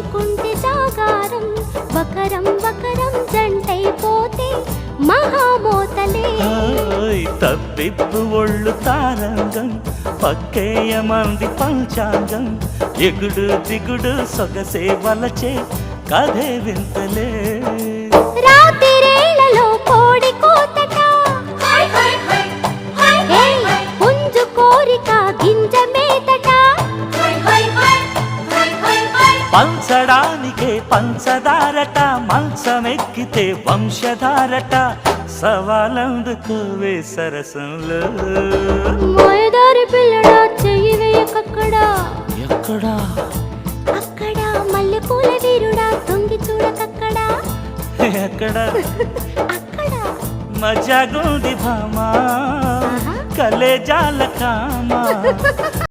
చేసుకుంటే జాగారం buckram buckram జంటైపోతే మహామోతలే తప్పిప్పు ఒళ్ళు తారంగం పక్కేయమంది పంచాంగం ఎగుడు దిగుడు సొగసే వలచే కథే వింతలే రాత్రిరేళ్లలో కోడి కోతట పుంజు కోరిక గింజ మేతట పంచడానికే పంచదారట మంచమెక్కితే వంశధారట సవాలందుకోవే సరసంలో మాయదారి పిల్లడా చెయ్యి వేయకక్కడా ఎక్కడా అక్కడ మల్లెపూల వీరుడా తొంగి చూడకక్కడా ఎక్కడ అక్కడ మజాగుంది భామా కలేజాల కామా